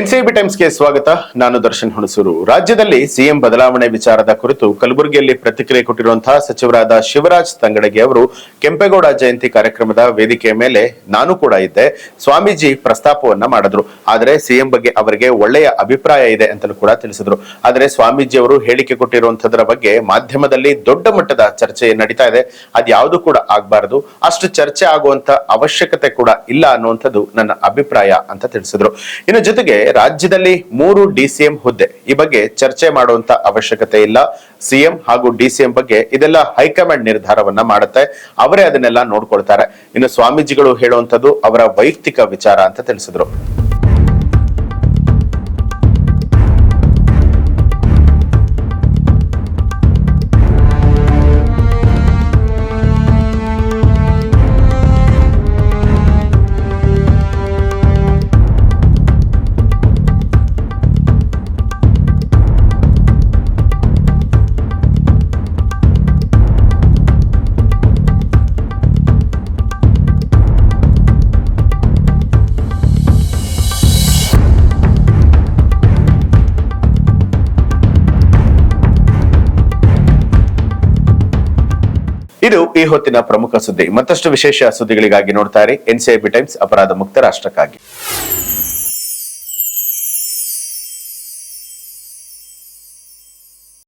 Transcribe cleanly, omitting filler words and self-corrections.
NCB ಟೈಮ್ಸ್ಗೆ ಸ್ವಾಗತ. ನಾನು ದರ್ಶನ್ ಹುಣಸೂರು. ರಾಜ್ಯದಲ್ಲಿ ಸಿಎಂ ಬದಲಾವಣೆ ವಿಚಾರದ ಕುರಿತು ಕಲಬುರಗಿಯಲ್ಲಿ ಪ್ರತಿಕ್ರಿಯೆ ಕೊಟ್ಟಿರುವಂತಹ ಸಚಿವರಾದ ಶಿವರಾಜ್ ತಂಗಡಗಿ ಅವರು ಕೆಂಪೇಗೌಡ ಜಯಂತಿ ಕಾರ್ಯಕ್ರಮದ ವೇದಿಕೆಯ ಮೇಲೆ ನಾನು ಕೂಡ ಇದ್ದೆ. ಸ್ವಾಮೀಜಿ ಪ್ರಸ್ತಾಪವನ್ನ ಮಾಡಿದ್ರು. ಆದರೆ ಸಿಎಂ ಬಗ್ಗೆ ಅವರಿಗೆ ಒಳ್ಳೆಯ ಅಭಿಪ್ರಾಯ ಇದೆ ಅಂತಲೂ ಕೂಡ ತಿಳಿಸಿದ್ರು. ಆದರೆ ಸ್ವಾಮೀಜಿ ಅವರು ಹೇಳಿಕೆ ಕೊಟ್ಟಿರುವಂತದ್ರ ಬಗ್ಗೆ ಮಾಧ್ಯಮದಲ್ಲಿ ದೊಡ್ಡ ಮಟ್ಟದ ಚರ್ಚೆ ನಡೀತಾ ಇದೆ. ಅದ್ಯಾವುದು ಕೂಡ ಆಗ್ಬಾರ್ದು, ಅಷ್ಟು ಚರ್ಚೆ ಆಗುವಂತ ಅವಶ್ಯಕತೆ ಕೂಡ ಇಲ್ಲ ಅನ್ನುವಂಥದ್ದು ನನ್ನ ಅಭಿಪ್ರಾಯ ಅಂತ ತಿಳಿಸಿದ್ರು. ಇನ್ನು ಜೊತೆಗೆ ರಾಜ್ಯದಲ್ಲಿ 3 ಡಿಸಿಎಂ ಹುದ್ದೆ, ಈ ಬಗ್ಗೆ ಚರ್ಚೆ ಮಾಡುವಂತ ಅವಶ್ಯಕತೆ ಇಲ್ಲ. ಸಿಎಂ ಹಾಗೂ ಡಿಸಿಎಂ ಬಗ್ಗೆ ಇದೆಲ್ಲ ಹೈಕಮಾಂಡ್ ನಿರ್ಧಾರವನ್ನ ಮಾಡುತ್ತೆ, ಅವರೇ ಅದನ್ನೆಲ್ಲ ನೋಡ್ಕೊಳ್ತಾರೆ. ಇನ್ನು ಸ್ವಾಮೀಜಿಗಳು ಹೇಳುವಂತದ್ದು ಅವರ ವೈಯಕ್ತಿಕ ವಿಚಾರ ಅಂತ ತಿಳಿಸಿದ್ರು. ಇದು ಈ ಹೊತ್ತಿನ ಪ್ರಮುಖ ಸುದ್ದಿ. ಮತ್ತಷ್ಟು ವಿಶೇಷ ಸುದ್ದಿಗಳಿಗಾಗಿ ನೋಡ್ತಾ ಇರಿ ಎನ್ಸಿಬಿ ಟೈಮ್ಸ್, ಅಪರಾಧ ಮುಕ್ತ ರಾಷ್ಟ್ರಕ್ಕಾಗಿ.